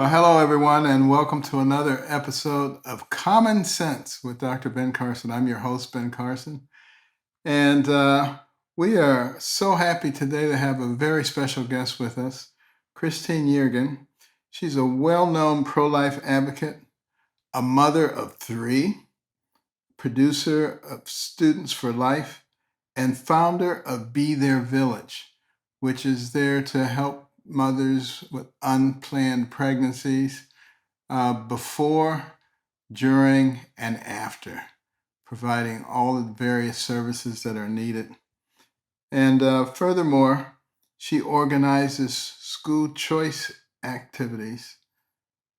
Well, hello, everyone, and welcome to another episode of Common Sense with Dr. Ben Carson. I'm your host, Ben Carson, and we are so happy today to have a very special guest with us, Christine Yeargin. She's a well known pro life advocate, a mother of three, producer of Students for Life, and founder of Be Their Village, which is there to help mothers with unplanned pregnancies before, during, and after, providing all the various services that are needed. And furthermore, she organizes school choice activities.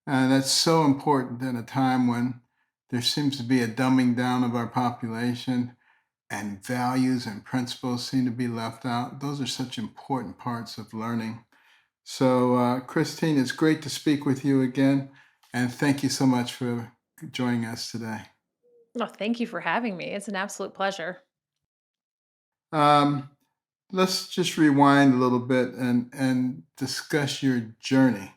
And that's so important in a time when there seems to be a dumbing down of our population and values and principles seem to be left out. Those are such important parts of learning. So, Christine, it's great to speak with you again. And thank you so much for joining us today. Oh, thank you for having me. It's an absolute pleasure. Um, let's just rewind a little bit and discuss your journey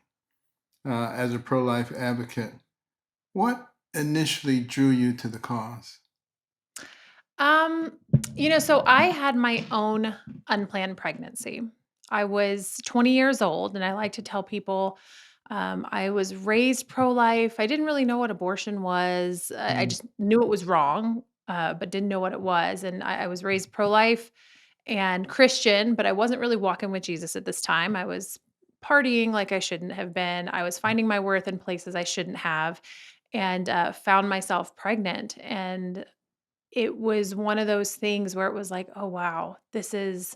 as a pro life advocate. What initially drew you to the cause? Um, so I had my own unplanned pregnancy. I was 20 years old, and I like to tell people I was raised pro life. I didn't really know what abortion was. I Mm. just knew it was wrong, but didn't know what it was. And I was raised pro life and Christian, but I wasn't really walking with Jesus at this time. I was partying like I shouldn't have been. I was finding my worth in places I shouldn't have, and found myself pregnant. And it was one of those things where it was like, "Oh, wow, this is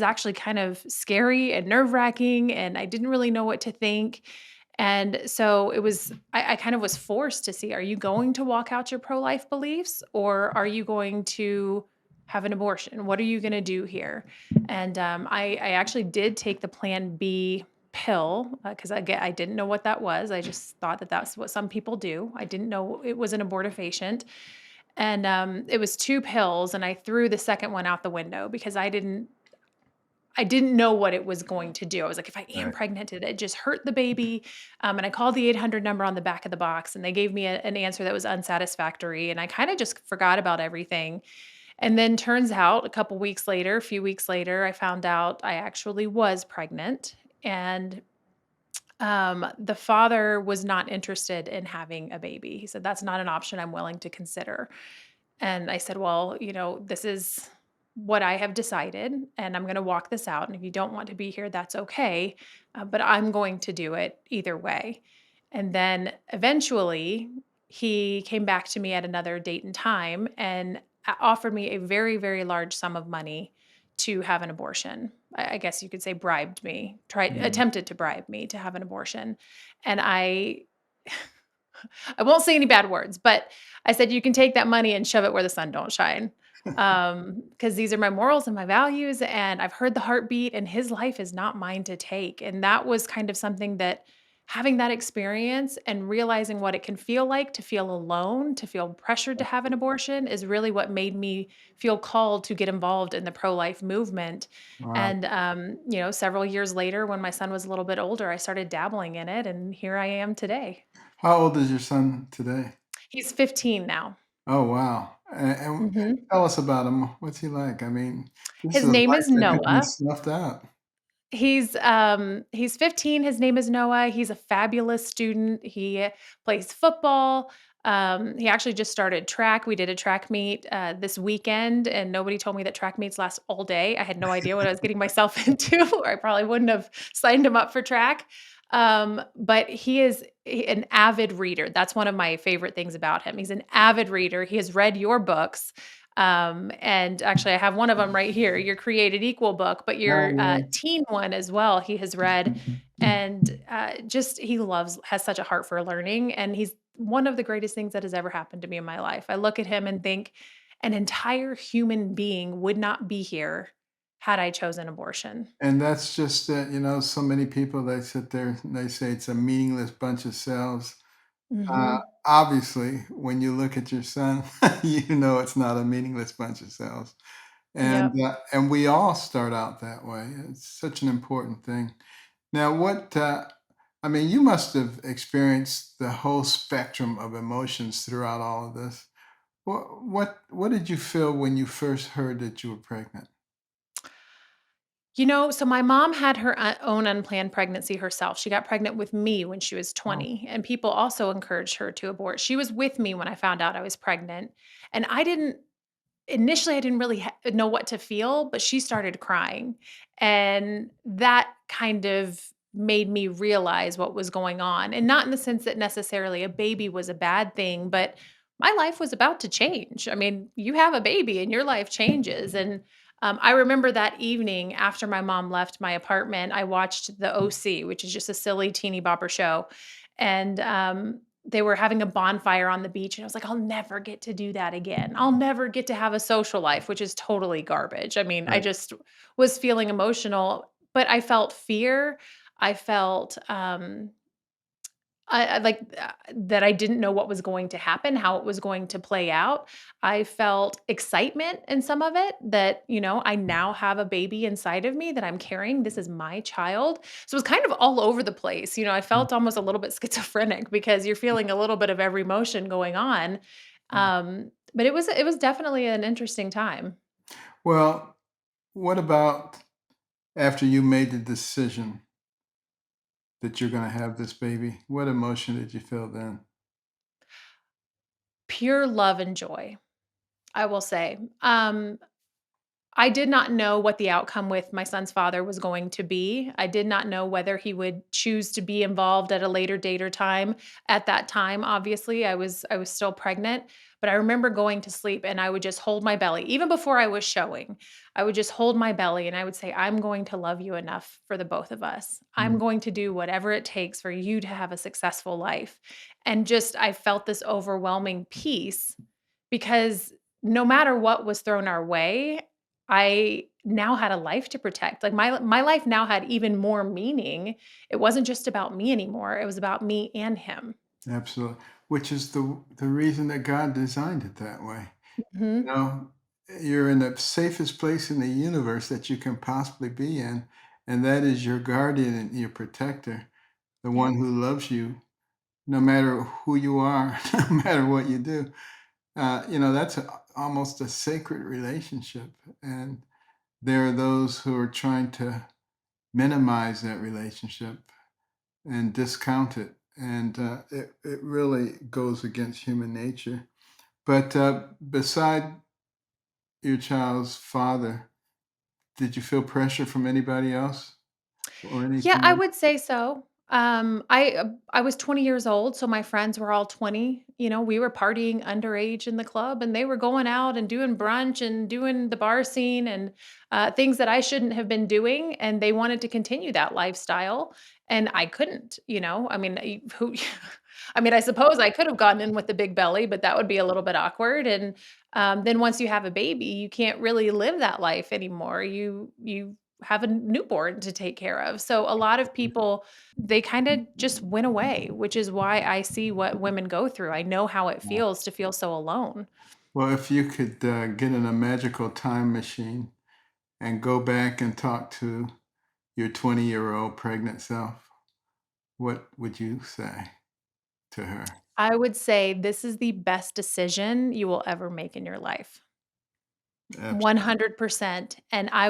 actually kind of scary and nerve-wracking," and I didn't really know what to think. And so it was I kind of was forced to see, are you going to walk out your pro-life beliefs, or are you going to have an abortion? What are you gonna do here? And, I actually did take the Plan B pill, because I didn't know what that was. I just thought that that's what some people do. I didn't know it was an abortifacient. And, it was 2 pills, and I threw the second one out the window because I didn't know what it was going to do. I was like, "If I am Right. pregnant, did it just hurt the baby?" And I called the 800 number on the back of the box, and they gave me an answer that was unsatisfactory, and I kinda just forgot about everything. And then turns out a few weeks later, I found out I actually was pregnant, and the father was not interested in having a baby. He said, "That's not an option I'm willing to consider." And I said, "Well, this is what I have decided, and I'm going to walk this out. And if you don't want to be here, that's okay. But I'm going to do it either way." And then eventually, he came back to me at another date and time and offered me a very, very large sum of money to have an abortion. I guess you could say bribed me, Mm. attempted to bribe me to have an abortion. And I won't say any bad words, but I said, "You can take that money and shove it where the sun don't shine." Because these are my morals and my values, and I've heard the heartbeat, and his life is not mine to take. And that was kind of something that having that experience and realizing what it can feel like to feel alone, to feel pressured to have an abortion is really what made me feel called to get involved in the pro-life movement. Wow. And several years later, when my son was a little bit older, I started dabbling in it, and here I am today. How old is your son today? He's 15 now. Oh, wow. And Mhm. tell us about him. What's he like? I mean, this is His a name life is that could be Noah. snuffed out. He's 15, his name is Noah, he's a fabulous student, he plays football, he actually just started track. We did a track meet, this weekend, and nobody told me that track meets last all day. I had no idea what I was getting myself into, or I probably wouldn't have signed him up for track. But he is an avid reader. That's one of my favorite things about him. He's an avid reader. He has read your books. And actually, I have one of them right here, your Created Equal book, but Oh, your yeah. teen one as well, he has read. And just has such a heart for learning. And he's one of the greatest things that has ever happened to me in my life. I look at him and think an entire human being would not be here had I chosen abortion. And that's just that, so many people, they sit there and they say it's a meaningless bunch of cells. Uh, Mhm. Obviously, when you look at your son, you know it's not a meaningless bunch of cells. Yep. And we all start out that way. It's such an important thing. Now, I mean, you must have experienced the whole spectrum of emotions throughout all of this. What did you feel when you first heard that you were pregnant? So my mom had her own unplanned pregnancy herself. She got pregnant with me when she was Oh, 20, and people also encouraged her to abort. She was with me when I found out I was pregnant, and I didn't initially, I didn't really know what to feel, but she started crying. And that kind of made me realize what was going on. And not in the sense that necessarily a baby was a bad thing, but my life was about to change. I mean, you have a baby and your life changes. And I remember that evening after my mom left my apartment, I watched the OC, which is just a silly teeny bopper show. And they were having a bonfire on the beach, and I was like, "I'll never get to do that again. I'll never get to have a social life," which is totally garbage. I mean, I right. just was feeling emotional, but I felt fear. I felt, I like, that I didn't know what was going to happen, how it was going to play out. I felt excitement in some of it that, I now have a baby inside of me that I'm carrying. This is my child. So it was kind of all over the place. I Mm, felt almost a little bit schizophrenic because you're feeling a little bit of every emotion going on. mm. But it was definitely an interesting time. Well, what about after you made the decision that you're gonna have this baby? What emotion did you feel then? Pure love and joy, I will say. I did not know what the outcome with my son's father was going to be. I did not know whether he would choose to be involved at a later date or time. At that time, obviously, I was still pregnant, but I remember going to sleep and I would just hold my belly. Even before I was showing, I would just hold my belly and I would say, "I'm going to love you enough for the both of us. I'm Mm, going to do whatever it takes for you to have a successful life." And just I felt this overwhelming peace because no matter what was thrown our way, I now had a life to protect. Like my life now had even more meaning. It wasn't just about me anymore. It was about me and him. absolutely. Which is the reason that God designed it that way. You Mhm. know, you're in the safest place in the universe that you can possibly be in, and that is your guardian and your protector, the one Yep. who loves you no matter who you are, no matter what you do. That's almost a sacred relationship. And there are those who are trying to minimize that relationship and discount it. And it really goes against human nature. But beside your child's father, did you feel pressure from anybody else or Yeah, anything I else? would say so. I was 20 years old, so my friends were all 20. We were partying underage in the club, and they were going out and doing brunch and doing the bar scene and things that I shouldn't have been doing. And they wanted to continue that lifestyle, and I couldn't. I mean, who? I mean, I suppose I could have gotten in with the big belly, but that would be a little bit awkward. And then once you have a baby, you can't really live that life anymore. You have a newborn to take care of. So a lot of people, they kinda just went away, which is why I see what women go through. I know how it Yeah. feels to feel so alone. Well, if you could get in a magical time machine and go back and talk to your 20-year-old pregnant self, what would you say to her? I would say this is the best decision you will ever make in your life. Absolutely. 100%. And I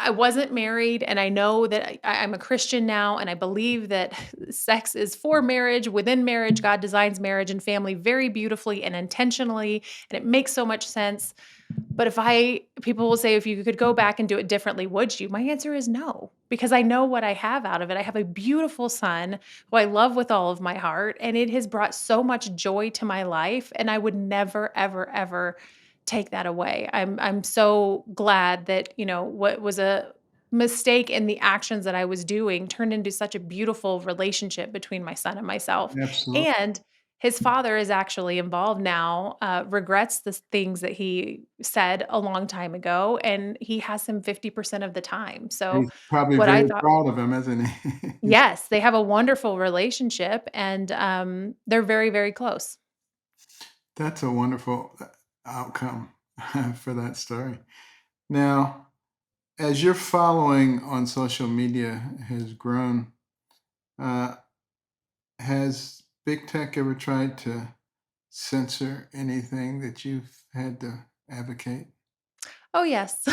wasn't married, and I know that I'm a Christian now, and I believe that sex is for marriage. Within marriage, God designs marriage and family very beautifully and intentionally, and it makes so much sense. But people will say, if you could go back and do it differently, would you? My answer is no, because I know what I have out of it. I have a beautiful son who I love with all of my heart, and it has brought so much joy to my life. And I would never, ever, ever take that away. I'm so glad that, what was a mistake in the actions that I was doing turned into such a beautiful relationship between my son and myself. Absolutely. And his father is actually involved now, regrets the things that he said a long time ago, and he has him 50% of the time. So, He's probably what I very thought proud of him, isn't he? yes, they have a wonderful relationship, and, they're very, very close. That's a wonderful outcome for that story. Now, as your following on social media has grown, Uh, has big tech ever tried to censor anything that you've had to advocate? Oh, yes.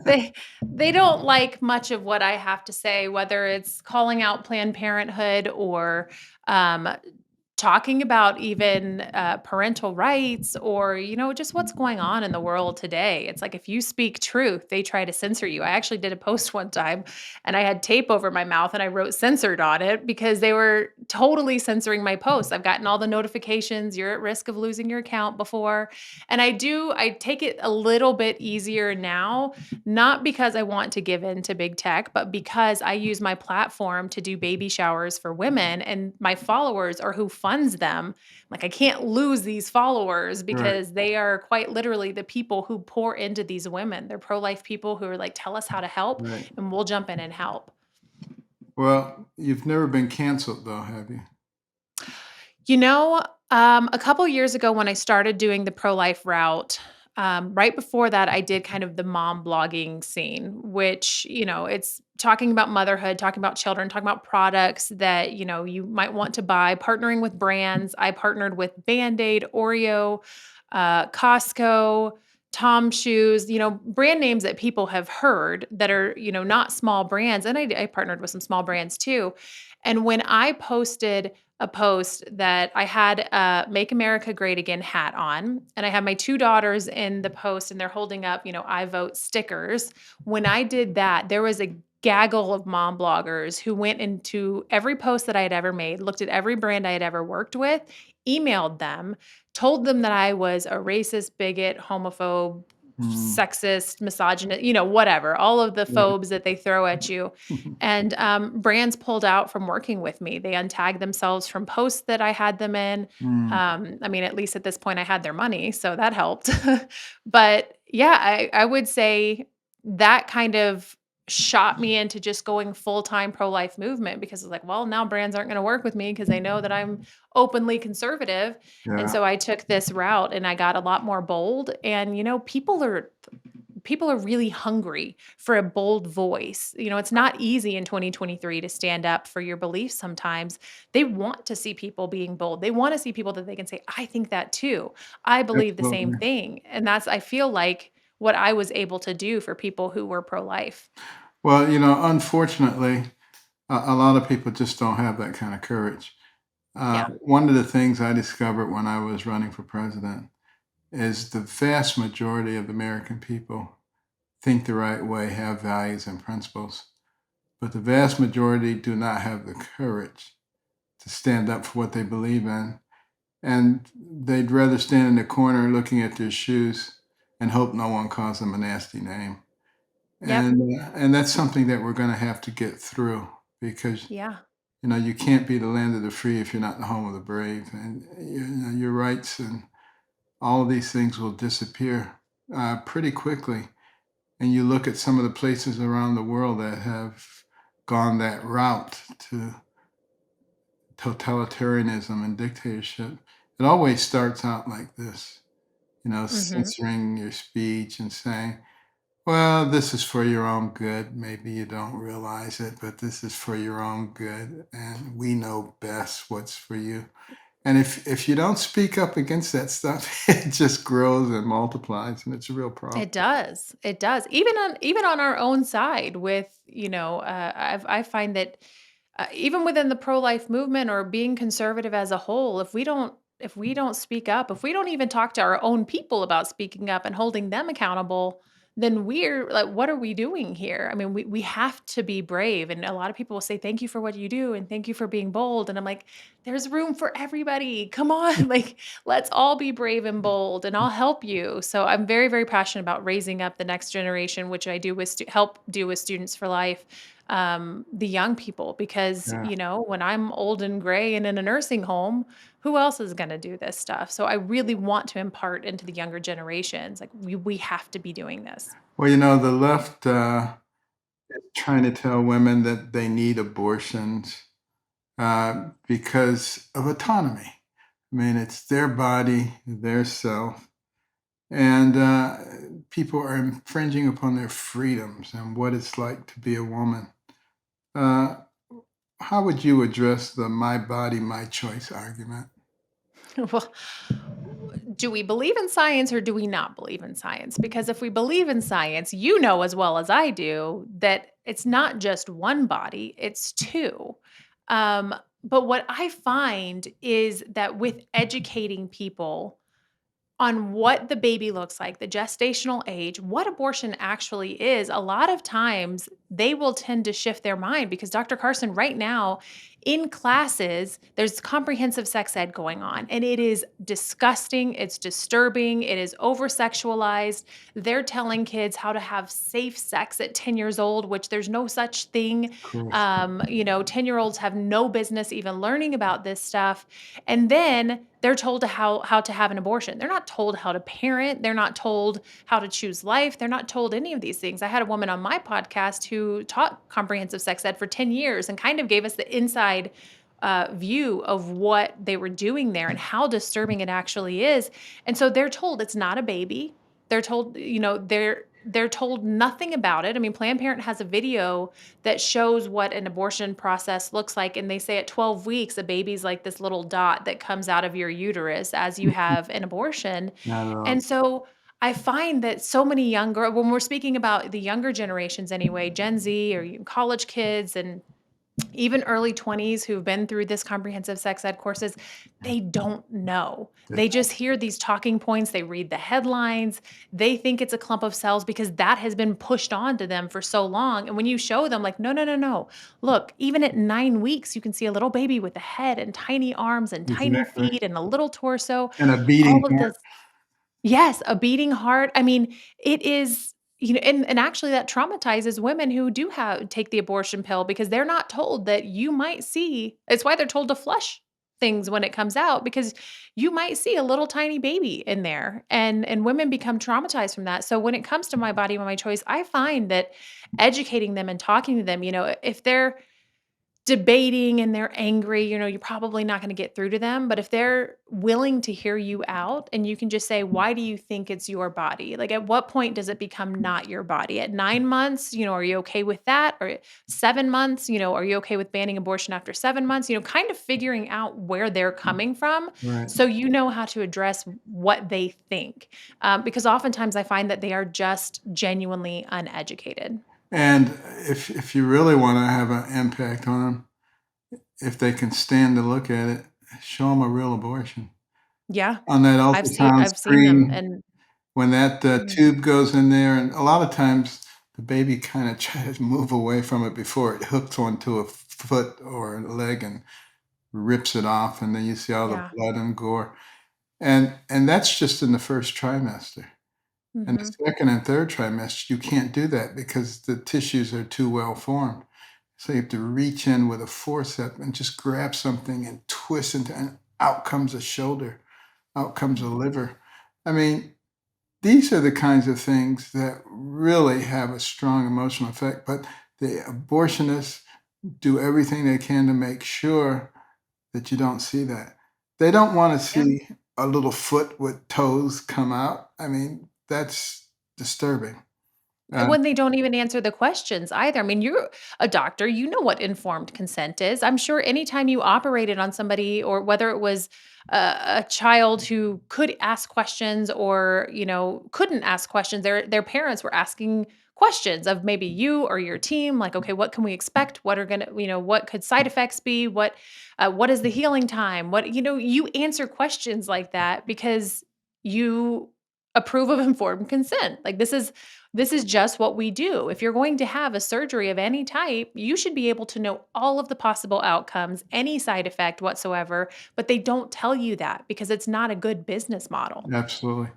They they don't like much of what I have to say, whether it's calling out Planned Parenthood or, um, talking about even, parental rights or, just what's going on in the world today. It's like if you speak truth, they try to censor you. I actually did a post one time, and I had tape over my mouth, and I wrote "censored" on it because they were totally censoring my posts. I've gotten all the notifications, "You're at risk of losing your account," before, and I take it a little bit easier now, not because I want to give in to big tech, but because I use my platform to do baby showers for women and my followers are who funds them. Like I can't lose these followers Right, because they are quite literally the people who pour into these women. They're pro-life people who are like, tell us how to help right. and we'll jump in and help. Well, you've never been canceled though, have you? You know, a couple years ago when I started doing the pro-life route, right before that, I did kind of the mom blogging scene, which, it's talking about motherhood, talking about children, talking about products that, you might want to buy, partnering with brands. I partnered with Band-Aid, Oreo, Costco, Tom Shoes, brand names that people have heard that are, not small brands. And I partnered with some small brands too. And when I posted a post that I had a Make America Great Again hat on, and I had my 2 daughters in the post, and they're holding up, I vote stickers. When I did that, there was a gaggle of mom bloggers who went into every post that I had ever made, looked at every brand I had ever worked with, emailed them, told them that I was a racist, bigot, homophobe, Mm, sexist, misogynist, whatever, all of the right. phobes that they throw at you. And, brands pulled out from working with me. They untagged themselves from posts that I had them in. Mm, I mean, at least at this point, I had their money, so that helped. But, yeah, I would say that kind of shot me into just going full-time pro-life movement because it's like, well, now brands aren't gonna work with me because they know that I'm openly conservative, and yeah. so I took this route, and I got a lot more bold, and, people are really hungry for a bold voice. It's not easy in 2023 to stand up for your beliefs sometimes. They want to see people being bold. They want to see people that they can say, I think that too. I believe the same Absolutely. thing. And that's, I feel like, what I was able to do for people who were pro life. Well, unfortunately, a lot of people just don't have that kind of courage. Yeah. One of the things I discovered when I was running for president is the vast majority of American people think the right way, have values and principles, but the vast majority do not have the courage to stand up for what they believe in. And they'd rather stand in the corner looking at their shoes and hope no one calls them a nasty name. Yep. And that's something that we're going to have to get through because Yeah. you can't be the land of the free if you're not the home of the brave, and your rights and all of these things will disappear pretty quickly. And you look at some of the places around the world that have gone that route to totalitarianism and dictatorship. It always starts out like this, Hmm. censoring your speech and saying, well, this is for your own good. Maybe you don't realize it, but this is for your own good. And we know best what's for you. And if you don't speak up against that stuff, it just grows and multiplies, and it's a real problem. It does. It does. Even on our own side with, I find that even within the pro-life movement or being conservative as a whole, if we don't speak up, if we don't even talk to our own people about speaking up and holding them accountable, then we're like, what are we doing here? I mean, we have to be brave. And a lot of people will say, thank you for what you do and thank you for being bold. And I'm like, there's room for everybody. Come on. Like, let's all be brave and bold and I'll help you. So I'm very, very passionate about raising up the next generation, which I do with help do with Students for Life, the young people, because, Yeah. when I'm old and gray and in a nursing home, who else is going to do this stuff? So I really want to impart into the younger generations, like we have to be doing this. Well, the left is trying to tell women that they need abortions because of autonomy. I mean, it's their body, their self, and people are infringing upon their freedoms and what it's like to be a woman. Uh, how would you address the "my body, my choice" argument? Well, do we believe in science or do we not believe in science? Because if we believe in science, you know as well as I do that it's not just one body, it's two. Um, but what I find is that with educating people on what the baby looks like, the gestational age, what abortion actually is, a lot of times they will tend to shift their mind because Dr. Carson, right now in classes, there's comprehensive sex ed going on, and it is disgusting. It's disturbing. It is over sexualized. They're telling kids how to have safe sex at 10 years old, which there's no such thing. Of course. 10-year-olds have no business even learning about this stuff. And then they're told to how to have an abortion. They're not told how to parent. They're not told how to choose life. They're not told any of these things. I had a woman on my podcast who taught comprehensive sex ed for 10 years and kind of gave us the inside view of what they were doing there and how disturbing it actually is. And so they're told it's not a baby. They're told, they're told nothing about it. I mean, Planned Parenthood has a video that shows what an abortion process looks like. And they say at 12 weeks, a baby's like this little dot that comes out of your uterus as you have an abortion. Not at all. And so I find that so many younger, when we're speaking about the younger generations anyway, Gen Z or college kids and even early 20s who've been through this comprehensive sex ed courses, they don't know. They just hear these talking points, they read the headlines, they think it's a clump of cells because that has been pushed on to them for so long. And when you show them like, no, no, no, no. Look, even at 9 weeks, you can see a little baby with a head and tiny arms and tiny Exactly. feet and a little torso. And a beating All of heart. this. Yes, a beating heart. I mean, it is, and actually that traumatizes women who do have take the abortion pill because they're not told that you might see. It's why they're told to flush things when it comes out because you might see a little tiny baby in there and women become traumatized from that. So when it comes to my body, my choice, I find that educating them and talking to them, if they're debating and they're angry, you're probably not gonna get through to them, but if they're willing to hear you out and you can just say, "Why do you think it's your body?" Like, at what point does it become not your body? At 9 months, are you okay with that? Or at 7 months, are you okay with banning abortion after 7 months? Kind of figuring out where they're coming from Right. so you know how to address what they think. Because oftentimes I find that they are just genuinely uneducated. And if you really wanna have an impact on them, if they can stand to look at it, show them a real abortion. Yeah. On that I've seen ultrasound I've seen them screen, and when that, mhm, tube goes in there, and a lot of times, the baby kinda tries to move away from it before it hooks onto a foot or a leg and rips it off, and then you see all the yeah. blood and gore, and that's just in the first trimester. In Mhm. the second and third trimester, you can't do that because the tissues are too well formed. So you have to reach in with a forceps and just grab something and twist into, and out comes a shoulder, out comes a Mhm. liver. I mean, these are the kinds of things that really have a strong emotional effect, but the abortionists do everything they can to make sure that you don't see that. They don't wanna Yeah. see a little foot with toes come out. I mean, that's disturbing. Uh, When they don't even answer the questions either. I mean, you're a doctor, you know what informed consent is. I'm sure anytime you operated on somebody or whether it was a child who could ask questions or, couldn't ask questions, their parents were asking questions of maybe you or your team like, okay, what can we expect? What are going to, what could side effects be? What is the healing time? You answer questions like that because you approve of informed consent. Like this is just what we do. If you're going to have a surgery of any type, you should be able to know all of the possible outcomes, any side effect whatsoever, but they don't tell you that because it's not a good business model. Absolutely.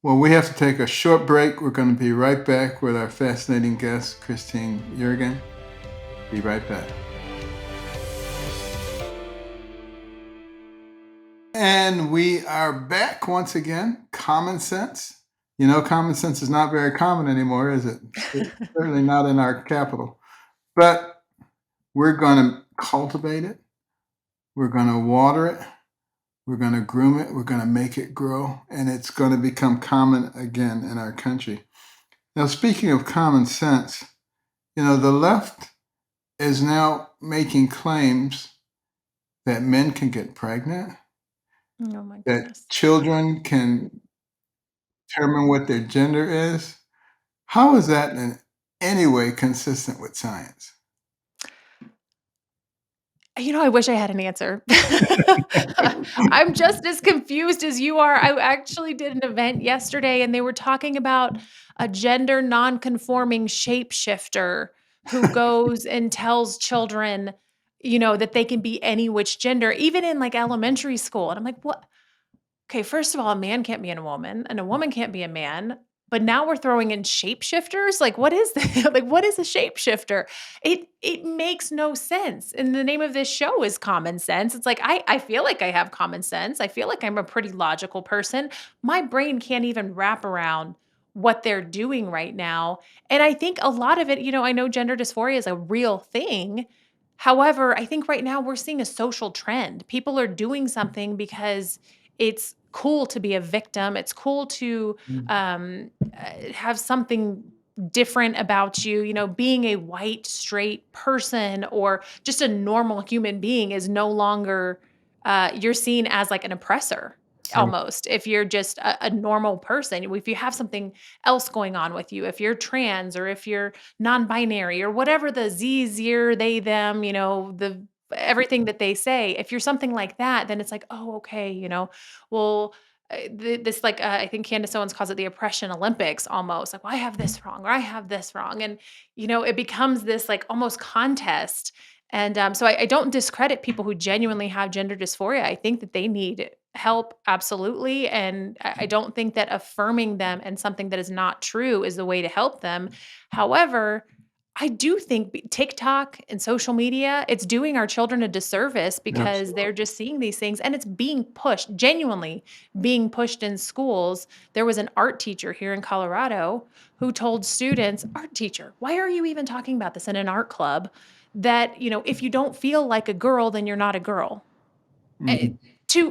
Well, we have to take a short break. We're gonna be right back with our fascinating guest, Christine Yeargin. Be right back. And we are back once again. Common sense. Common sense is not very common anymore, is it? Certainly not in our capital. But we're gonna cultivate it. We're gonna water it. We're gonna groom it. We're gonna make it grow, and it's gonna become common again in our country. Now, speaking of common sense, the left is now making claims that men can get pregnant, Oh my that goodness. children can determine what their gender is. How is that in any way consistent with science? I wish I had an answer. I'm just as confused as you are. I actually did an event yesterday and they were talking about a gender non-conforming shapeshifter who goes and tells children, that they can be any which gender, even in like elementary school. And I'm like, what? Okay, first of all, a man can't be in a woman and a woman can't be a man. But now we're throwing in shapeshifters? Like, what is that? Like, what is a shapeshifter? It makes no sense. And the name of this show is Common Sense. It's like I feel like I have common sense. I feel like I'm a pretty logical person. My brain can't even wrap around what they're doing right now. And I think a lot of it, I know gender dysphoria is a real thing. However, I think right now we're seeing a social trend. People are doing something because it's cool to be a victim. It's cool to have something different about you. Being a white, straight person or just a normal human being is no longer, you're seen as like an oppressor Right. almost. If you're just a normal person, if you have something else going on with you, if you're trans or if you're non binary or whatever the Z, zir, they, them, the everything that they say, if you're something like that, then it's like, oh, okay, well, this like I think Candace Owens calls it the oppression Olympics almost. Like, well, I have this wrong or I have this wrong, and it becomes this like almost contest. And so I don't discredit people who genuinely have gender dysphoria. I think that they need help absolutely, and I don't think that affirming them and something that is not true is the way to help them. However, I do think TikTok and social media, it's doing our children a disservice because Absolutely. they're just seeing these things and it's being pushed, genuinely being pushed in schools. There was an art teacher here in Colorado who told students, art teacher, why are you even talking about this in an art club? That, if you don't feel like a girl, then you're not a girl. Eh, Mhm.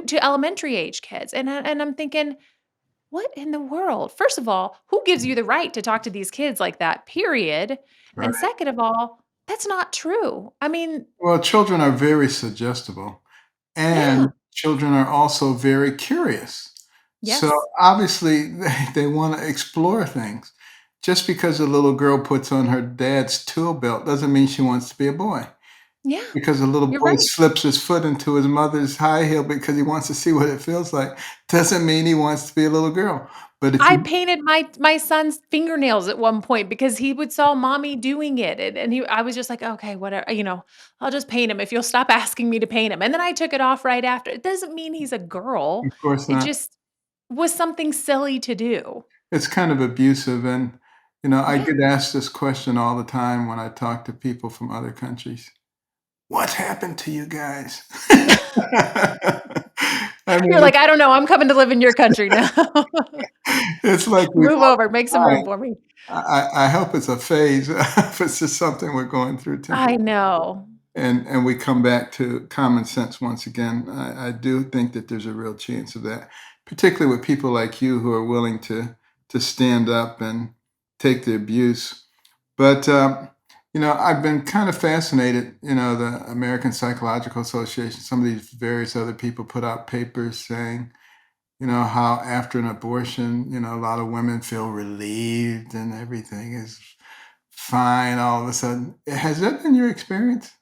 to elementary age kids. And I'm thinking, what in the world? First of all, who gives you the right to talk to these kids like that, period? And Right. second of all, that's not true. I mean, Well, children are very suggestible, yeah. and children are also very curious. So Yes. obviously, they want to explore things. Just because a little girl puts on her dad's tool belt doesn't mean she wants to be a boy. Yeah. Because a little You're boy right. slips his foot into his mother's high heel because he wants to see what it feels like, doesn't mean he wants to be a little girl. But if I you painted my son's fingernails at one point because he would saw mommy doing it, and I was just like, "Okay, whatever, I'll just paint him if you'll stop asking me to paint him." And then I took it off right after. It doesn't mean he's a girl. of course It not. just was something silly to do. It's kind of abusive, and, I Yeah. get asked this question all the time when I talk to people from other countries. "What happened to you guys?" I You're mean, like, "I don't know, I'm coming to live in your country now. it's like we've Move all over, make some room died. for me." I hope it's a phase, if it's just something we're going through I temporarily. know. And we come back to common sense once again. I do think that there's a real chance of that, particularly with people like you who are willing to stand up and take the abuse. But I've been kind of fascinated. The American Psychological Association, some of these various other people put out papers saying, how after an abortion, a lot of women feel relieved and everything is fine all of a sudden. Has that been your experience?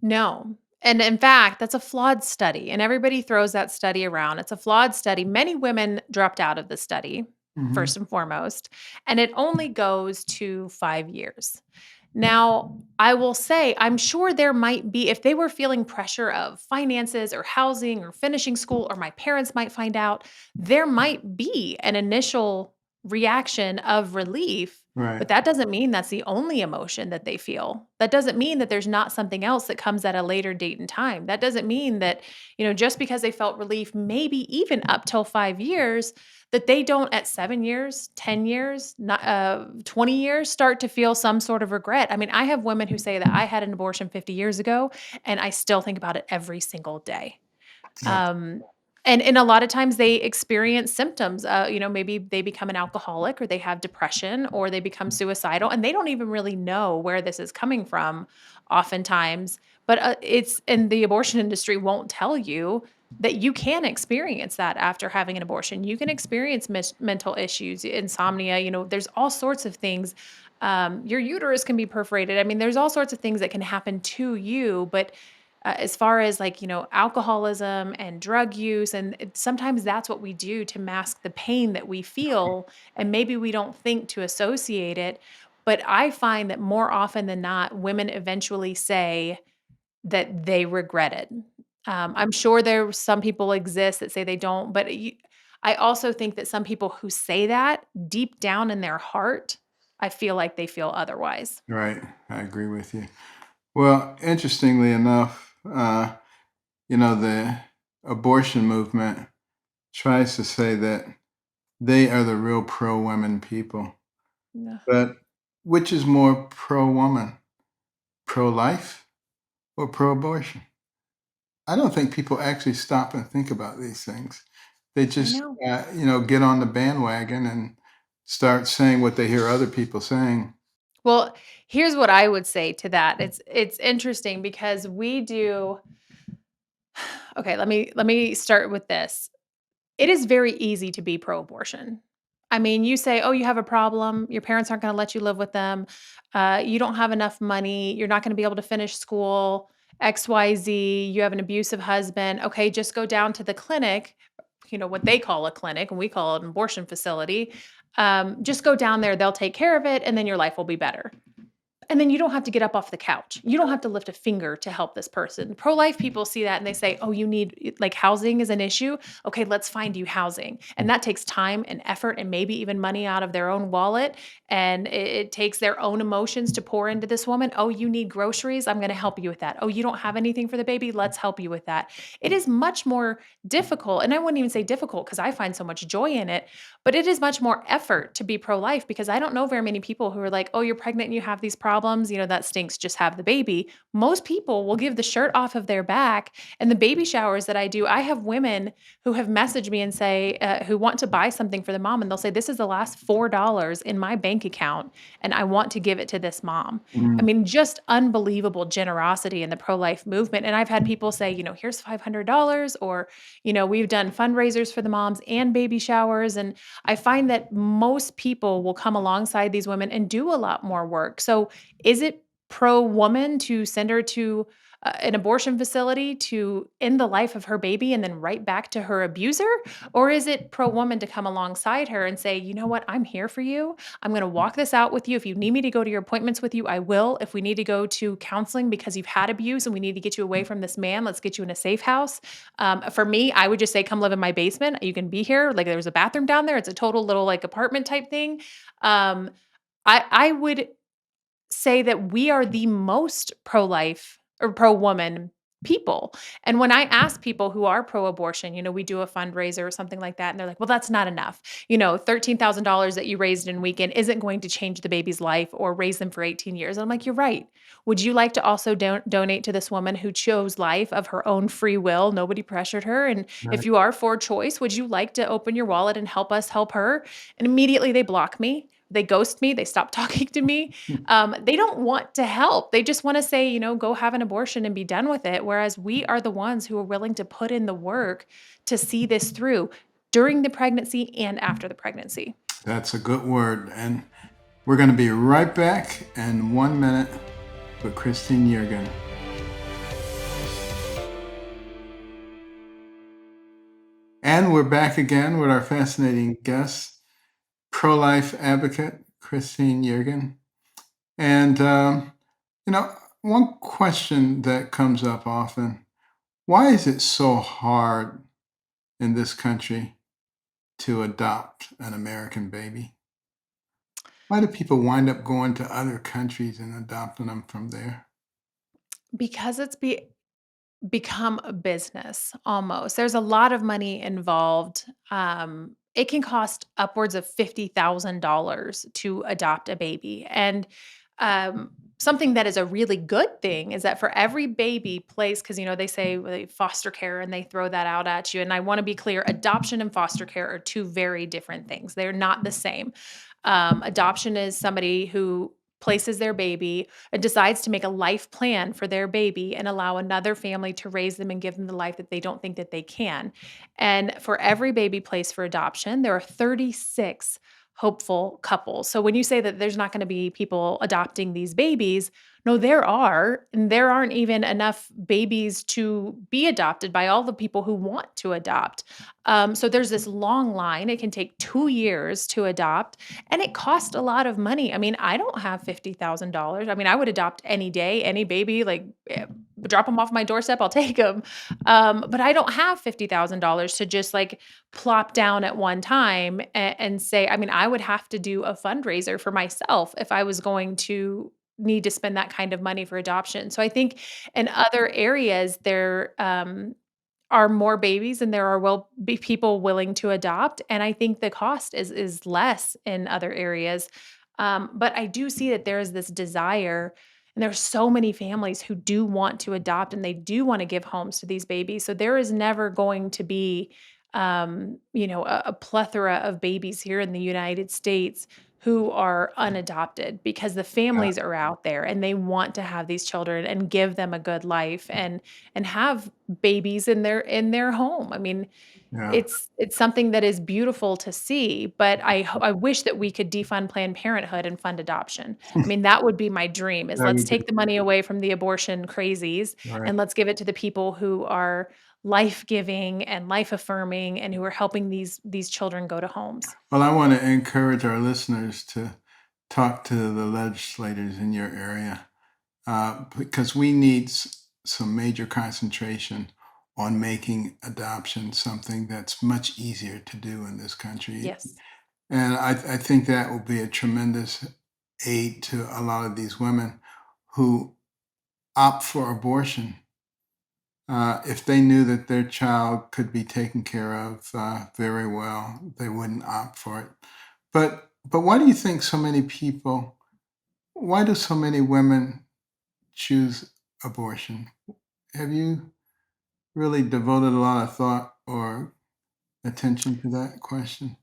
No. And in fact, that's a flawed study, and everybody throws that study around. It's a flawed study. Many women dropped out of the study, Mhm. first and foremost, and it only goes to 5 years. Now, I will say, I'm sure there might be, if they were feeling pressure of finances or housing or finishing school, or my parents might find out, there might be an initial reaction of relief, Right. but that doesn't mean that's the only emotion that they feel. That doesn't mean that there's not something else that comes at a later date and time. That doesn't mean that, just because they felt relief, maybe even up till 5 years, that they don't at 7 years, 10 years, 20 years start to feel some sort of regret. I mean, I have women who say that I had an abortion 50 years ago and I still think about it every single day. That's Um, And a lot of times they experience symptoms, maybe they become an alcoholic or they have depression or they become suicidal and they don't even really know where this is coming from oftentimes. But it's and the abortion industry won't tell you that you can experience that after having an abortion. You can experience mental issues, insomnia, there's all sorts of things. Your uterus can be perforated. I mean, there's all sorts of things that can happen to you, but as far as like alcoholism and drug use and sometimes that's what we do to mask the pain that we feel and maybe we don't think to associate it, but I find that more often than not women eventually say that they regret it. I'm sure there some people exist that say they don't, but I also think that some people who say that deep down in their heart, I feel like they feel otherwise. Right. I agree with you. Well, interestingly enough, the abortion movement tries to say that they are the real pro-women people. Yeah. But which is more pro-woman, pro-life or pro-abortion? I don't think people actually stop and think about these things. They I just, know. get on the bandwagon and start saying what they hear other people saying. Well, here's what I would say to that. It's interesting because we do okay, let me start with this. It is very easy to be pro-abortion. I mean, you say, "Oh, you have a problem. Your parents aren't gonna let you live with them. You don't have enough money. You're not gonna be able to finish school. XYZ. You have an abusive husband. Okay, just go down to the clinic." What they call a clinic, and we call it an abortion facility. Just go down there. They'll take care of it, and then your life will be better. And then you don't have to get up off the couch. You don't have to lift a finger to help this person. Pro-life people see that and they say, "Oh, you need like housing is an issue. Okay, let's find you housing." And that takes time and effort and maybe even money out of their own wallet. And it takes their own emotions to pour into this woman. "Oh, you need groceries. I'm going to help you with that. Oh, you don't have anything for the baby. Let's help you with that." It is much more difficult. And I wouldn't even say difficult because I find so much joy in it, but it is much more effort to be pro-life because I don't know very many people who are like, "Oh, you're pregnant and you have these problems, that stinks, just have the baby." Most people will give the shirt off of their back, and the baby showers that I do, I have women who have messaged me and say, who want to buy something for the mom, and they'll say, "This is the last $4 in my bank account, and I want to give it to this mom." I Mm, mean, just unbelievable generosity in the pro-life movement, and I've had people say, "Here's $500," or, "We've done fundraisers for the moms and baby showers," and I find that most people will come alongside these women and do a lot more work. So, is it pro woman to send her to an abortion facility to end the life of her baby and then right back to her abuser? Or is it pro woman to come alongside her and say, "You know what? I'm here for you. I'm going to walk this out with you. If you need me to go to your appointments with you, I will. If we need to go to counseling because you've had abuse and we need to get you away from this man, let's get you in a safe house." For me, I would just say, "Come live in my basement. You can be here. Like there's a bathroom down there. It's a total little like apartment type thing." Um, I would say that we are the most pro-life or pro-woman people. And when I ask people who are pro-abortion, we do a fundraiser or something like that, and they're like, "Well, that's not enough. $13,000 that you raised in a weekend isn't going to change the baby's life or raise them for 18 years." And I'm like, "You're right. Would you like to also donate to this woman who chose life of her own free will? Nobody pressured her. And if right. you are for choice, would you like to open your wallet and help us help her?" And immediately they block me. They ghost me. They stop talking to me. They don't want to help. They just want to say, "Go have an abortion and be done with it." Whereas we are the ones who are willing to put in the work to see this through during the pregnancy and after the pregnancy. That's a good word. And we're going to be right back in 1 minute with Christine Yeargin. And we're back again with our fascinating guest, pro-life advocate, Christine Yeargin. And, one question that comes up often, why is it so hard in this country to adopt an American baby? Why do people wind up going to other countries and adopting them from there? Because become a business almost. There's a lot of money involved. It can cost upwards of $50,000 to adopt a baby. And Something that is a really good thing is that for every baby placed, because they say foster care and they throw that out at you. And I want to be clear, adoption and foster care are two very different things. They're not the same. Adoption is somebody who places their baby and decides to make a life plan for their baby and allow another family to raise them and give them the life that they don't think that they can. And for every baby placed for adoption, there are 36 hopeful couples. So when you say that there's not going to be people adopting these babies, no, there are. And there aren't even enough babies to be adopted by all the people who want to adopt. So there's this long line. It can take 2 years to adopt, and it costs a lot of money. I mean, I don't have $50,000. I mean, I would adopt any day, any baby, like drop them off my doorstep, I'll take them. But I don't have $50,000 to just like plop down at one time and say, I mean, I would have to do a fundraiser for myself if I was going to need to spend that kind of money for adoption. So I think in other areas there are more babies and there are will be people willing to adopt, and I think the cost is less in other areas. But I do see that there is this desire, and there's so many families who do want to adopt and they do want to give homes to these babies. So there is never going to be, a plethora of babies here in the United States who are unadopted because the Yeah, families are out there and they want to have these children and give them a good life and have babies in their home. I mean, yeah. it's something that is beautiful to see, but I wish that we could defund Planned Parenthood and fund adoption. I mean, that would be my dream is That let's would be take the money away from the abortion crazies right. and let's give it to the people who are life-giving and life-affirming and who are helping these children go to homes. Well, I want to encourage our listeners to talk to the legislators in your area because we need some major concentration on making adoption something that's much easier to do in this country. Yes. And I think that will be a tremendous aid to a lot of these women who opt for abortion. If they knew that their child could be taken care of very well, they wouldn't opt for it. But why do you think so many people? Why do so many women choose abortion? Have you really devoted a lot of thought or attention to that question?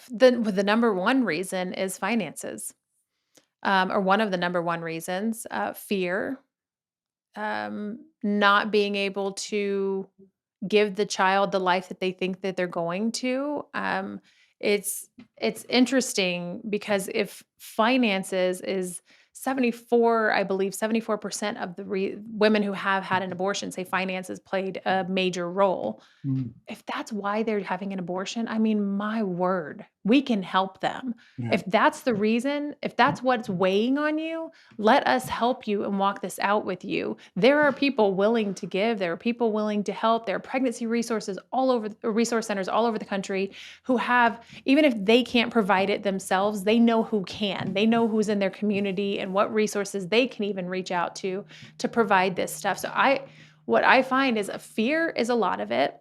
The number one reason is finances, or one of the number one reasons, fear, not being able to give the child the life that they think that they're going to. It's interesting because if finances is 74, I believe 74% of the women who have had an abortion say finances played a major role. Mm, If that's why they're having an abortion, I mean, my word, we can help them. yeah. If that's the reason, if that's what's weighing on you, let us help you and walk this out with you. There are people willing to give, there are people willing to help. There are pregnancy resources all over, resource centers all over the country who have, even if they can't provide it themselves, they know who can. They know who's in their community and what resources they can even reach out to provide this stuff. So what I find is a fear is a lot of it.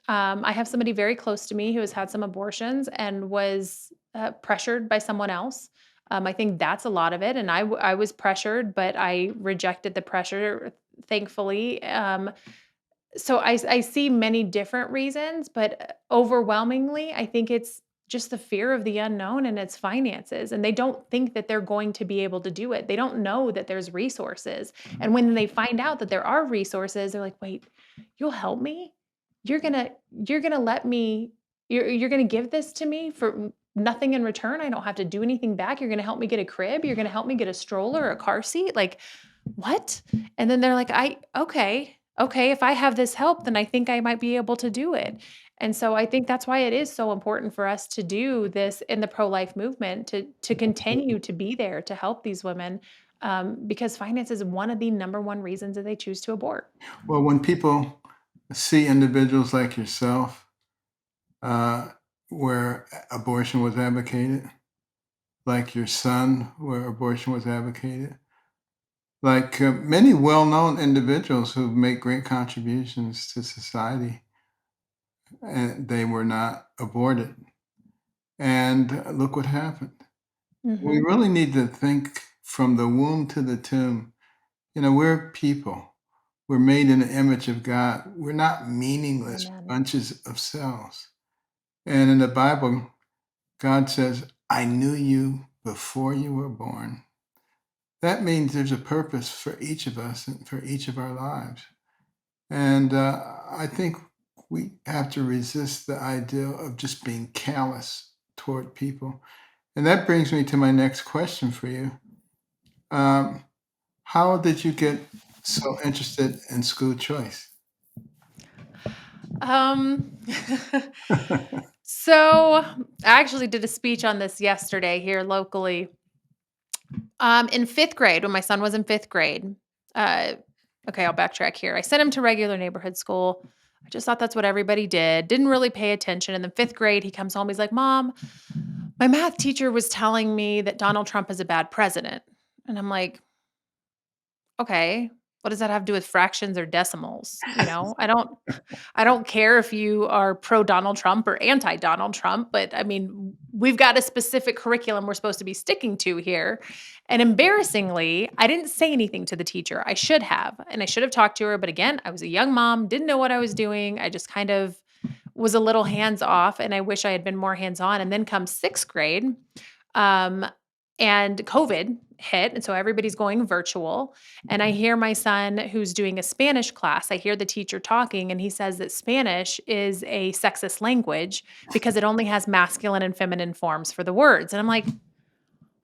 I have somebody very close to me who has had some abortions and was pressured by someone else. I think that's a lot of it. And I was pressured, but I rejected the pressure, thankfully. So I see many different reasons, but overwhelmingly, I think it's just the fear of the unknown and its finances. And they don't think that they're going to be able to do it. They don't know that there's resources. And when they find out that there are resources, they're like, wait, you'll help me? You're gonna let me you're gonna give this to me for nothing in return. I don't have to do anything back. You're gonna help me get a crib. You're gonna help me get a stroller or a car seat. Like, what? And then they're like, okay, if I have this help, then I think I might be able to do it. And so I think that's why it is so important for us to do this in the pro-life movement, to continue to be there to help these women, because finance is one of the number one reasons that they choose to abort. Well, when people see individuals like yourself, uh, where abortion was advocated, like your son, where abortion was advocated, like many well known individuals who've made great contributions to society, and they were not aborted. And look what happened. We Mhm. really need to think from the womb to the tomb. We're people. We're made in the image of God. We're not meaningless Amen. bunches of cells. And in the Bible, God says, I knew you before you were born. That means there's a purpose for each of us and for each of our lives. And I think we have to resist the idea of just being callous toward people. And that brings me to my next question for you. Um, how did you get so interested in school choice? Um, so I actually did a speech on this yesterday here locally. In 5th grade, when my son was in 5th grade, uh, okay, I'll backtrack here. I sent him to regular neighborhood school. I just thought that's what everybody did. Didn't really pay attention. And then 5th grade, he comes home. He's like, "Mom, my math teacher was telling me that Donald Trump is a bad president." And I'm like, "Okay, what does that have to do with fractions or decimals?" I don't care if you are pro Donald Trump or anti Donald Trump, but I mean, we've got a specific curriculum we're supposed to be sticking to here. And embarrassingly, I didn't say anything to the teacher. I should have, and I should have talked to her. But again, I was a young mom, didn't know what I was doing. I just kind of was a little hands off, and I wish I had been more hands on. And then come 6th grade, um, and COVID hit, and so everybody's going virtual. And I hear my son, who's doing a Spanish class, I hear the teacher talking, and he says that Spanish is a sexist language because it only has masculine and feminine forms for the words. And I'm like,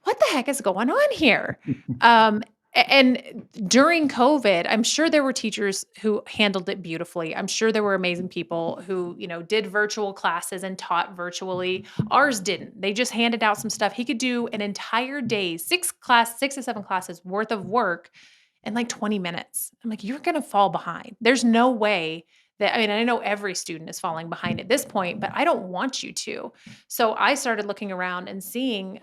what the heck is going on here? And during COVID, I'm sure there were teachers who handled it beautifully. I'm sure there were amazing people who, did virtual classes and taught virtually. Ours didn't. They just handed out some stuff. He could do an entire day, 6 to 7 classes worth of work in like 20 minutes. I'm like, you're going to fall behind. There's no way that, I mean, I know every student is falling behind at this point, but I don't want you to. So I started looking around and seeing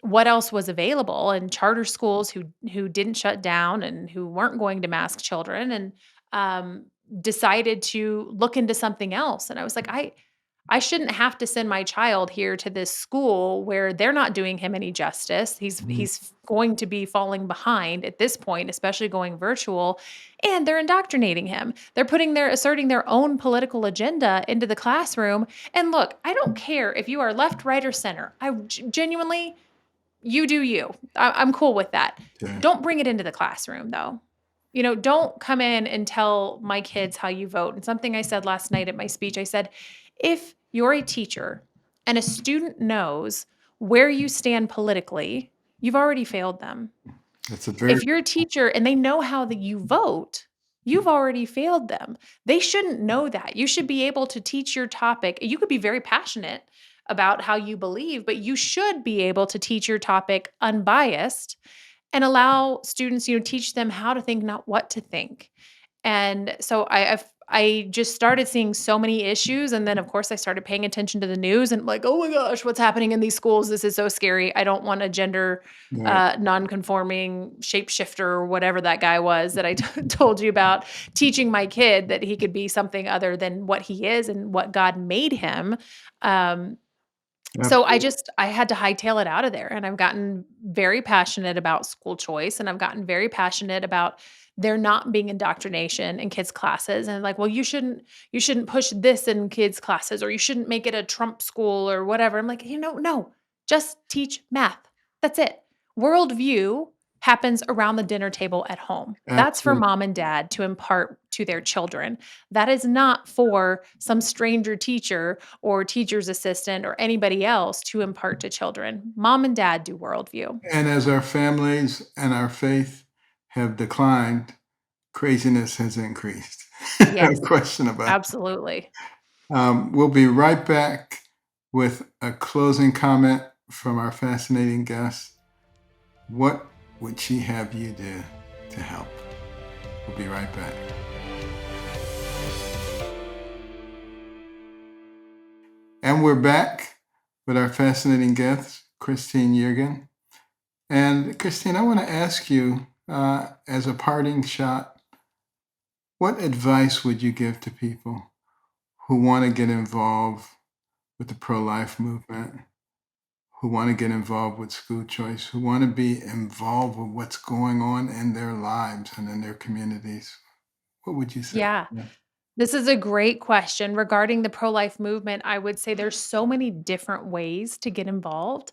what else was available in charter schools who didn't shut down and who weren't going to mask children, and um, decided to look into something else. And I was like, I shouldn't have to send my child here to this school where they're not doing him any justice. Mhm. He's going to be falling behind at this point, especially going virtual, and they're indoctrinating him. They're asserting their own political agenda into the classroom. And look, I don't care if you are left, right, or center. Genuinely, you do you. I'm cool with that. Sure. Don't bring it into the classroom, though. Don't come in and tell my kids how you vote. And something I said last night at my speech, I said, if you're a teacher and a student knows where you stand politically, you've already failed them. That's a very If you're a teacher and they know how that you vote, you've already failed them. They shouldn't know that. You should be able to teach your topic. You could be very passionate about how you believe, but you should be able to teach your topic unbiased and allow students, teach them how to think, not what to think. And so I just started seeing so many issues, and then, of course, I started paying attention to the news and like, "Oh my gosh, what's happening in these schools? This is so scary. I don't want a gender, right. non-conforming shapeshifter," or whatever that guy was that I told you about, teaching my kid that he could be something other than what he is and what God made him. Um, so I Absolutely. just I had to hightail it out of there, and I've gotten very passionate about school choice, and I've gotten very passionate about there not being indoctrination in kids' classes, and like, "Well, you shouldn't push this in kids' classes, or you shouldn't make it a Trump school or whatever." I'm like, no, just teach math. That's it. Worldview happens around the dinner table at home. That's for Absolutely. mom and dad to impart to their children. That is not for some stranger teacher or teacher's assistant or anybody else to impart to children. Mom and dad do worldview. And as our families and our faith have declined, craziness has increased. No Yes, question about it. absolutely. We'll be right back with a closing comment from our fascinating guest. What would she have you do to help? We'll be right back. And we're back with our fascinating guest, Christine Yeargin. And Christine, I want to ask you, as a parting shot, what advice would you give to people who want to get involved with the pro life movement, who want to get involved with school choice, who want to be involved with what's going on in their lives and in their communities? What would you say? Yeah. Yeah. This is a great question. Regarding the pro-life movement, I would say there's so many different ways to get involved.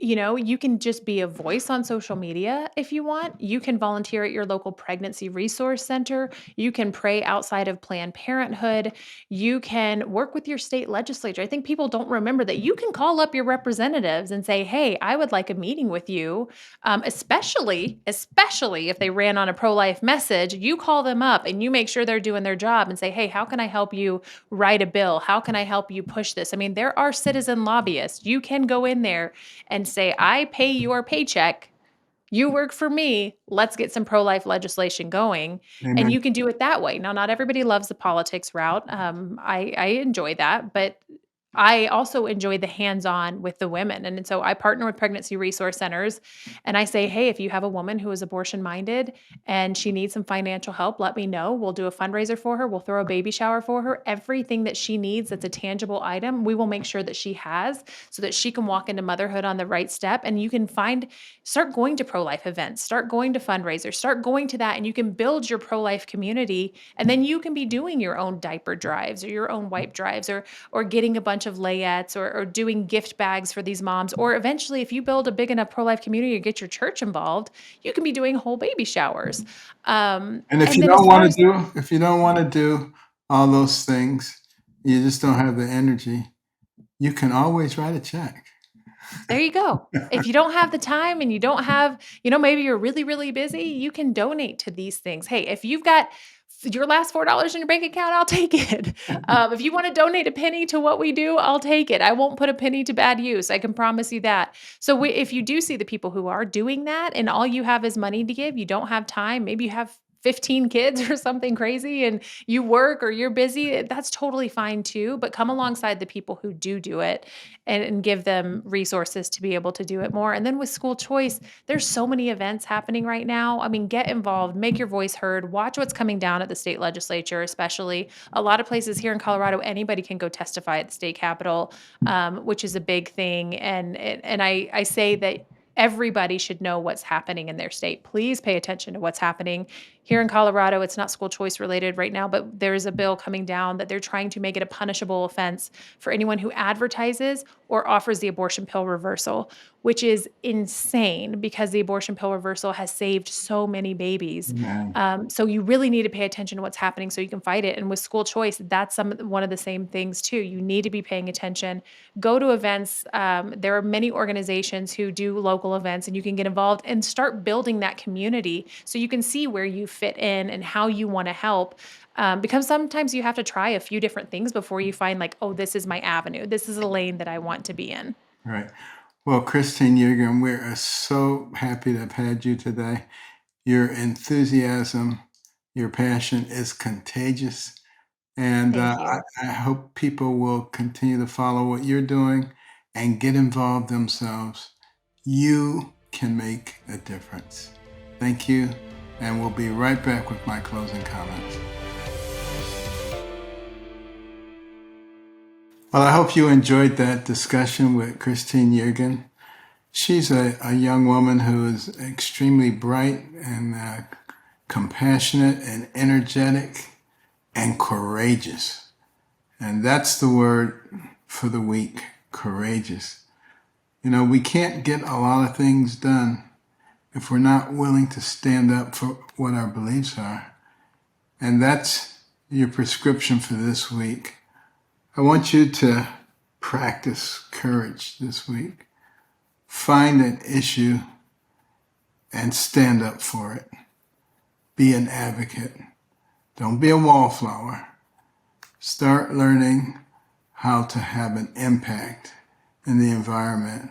You can just be a voice on social media if you want. You can volunteer at your local pregnancy resource center. You can pray outside of Planned Parenthood. You can work with your state legislature. I think people don't remember that you can call up your representatives and say, "Hey, I would like a meeting with you." Especially if they ran on a pro-life message, you call them up and you make sure they're doing their job and say, "Hey, how can I help you write a bill? How can I help you push this?" I mean, there are citizen lobbyists. You can go in there and say, "I pay your paycheck. You work for me. Let's get some pro-life legislation going." And Amen. you can do it that way. Now, not everybody loves the politics route. I enjoy that, but I also enjoy the hands-on with the women. And so I partner with pregnancy resource centers and I say, "Hey, if you have a woman who is abortion minded and she needs some financial help, let me know. We'll do a fundraiser for her. We'll throw a baby shower for her. Everything that she needs that's a tangible item, we will make sure that she has so that she can walk into motherhood on the right step." And you can start going to pro-life events, start going to fundraisers, start going to that, and you can build your pro-life community. And then you can be doing your own diaper drives or your own wipe drives or getting a bunch of layettes or doing gift bags for these moms. Or eventually, if you build a big enough pro-life community or get your church involved, you can be doing whole baby showers. And if And you then don't as want far to as do, if you don't want to do all those things, you just don't have the energy, you can always write a check. There you go. If you don't have the time and you don't have, maybe you're really, really busy, you can donate to these things. Hey, if you've got your last $4 in your bank account, I'll take it. If you want to donate a penny to what we do, I'll take it. I won't put a penny to bad use. I can promise you that. So if you do see the people who are doing that and all you have is money to give, you don't have time, maybe you have 15 kids or something crazy and you work or you're busy, that's totally fine too. But come alongside the people who do it and give them resources to be able to do it more. And then with school choice, there's so many events happening right now. I mean, get involved, make your voice heard, watch what's coming down at the state legislature, especially a lot of places here in Colorado, anybody can go testify at the state capitol, which is a big thing. And I say that everybody should know what's happening in their state. Please pay attention to what's happening here in Colorado. It's not school choice related right now, but there is a bill coming down that they're trying to make it a punishable offense for anyone who advertises or offers the abortion pill reversal, which is insane because the abortion pill reversal has saved so many babies. Amen. So you really need to pay attention to what's happening so you can fight it. And with school choice, that's one of the same things too. You need to be paying attention. Go to events. There are many organizations who do local events, and you can get involved and start building that community so you can see where you fit in and how you want to help. Because sometimes you have to try a few different things before you find like, oh, this is my avenue. This is a lane that I want to be in. Right. Well, Christine Yeargin, we're so happy to have had you today. Your enthusiasm, your passion is contagious. And Thank you. I hope people will continue to follow what you're doing and get involved themselves. You can make a difference. Thank you. And we'll be right back with my closing comments. Well, I hope you enjoyed that discussion with Christine Yeargin. She's a young woman who is extremely bright and compassionate and energetic and courageous. And that's the word for the week, courageous. We can't get a lot of things done if we're not willing to stand up for what our beliefs are. And that's your prescription for this week. I want you to practice courage this week. Find an issue and stand up for it. Be an advocate. Don't be a wallflower. Start learning how to have an impact in the environment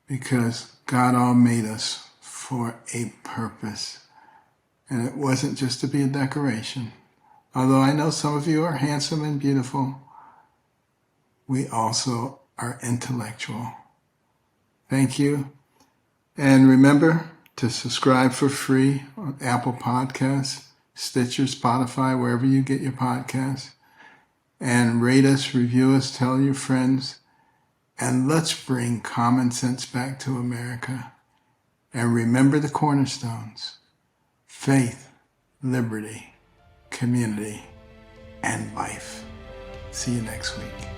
because God all made us for a purpose. And it wasn't just to be a decoration. Although I know some of you are handsome and beautiful, we also are intellectual. Thank you. And remember to subscribe for free on Apple Podcasts, Stitcher, Spotify, wherever you get your podcasts. And rate us, review us, tell your friends. And let's bring common sense back to America and remember the cornerstones: faith, liberty, community, and life. See you next week.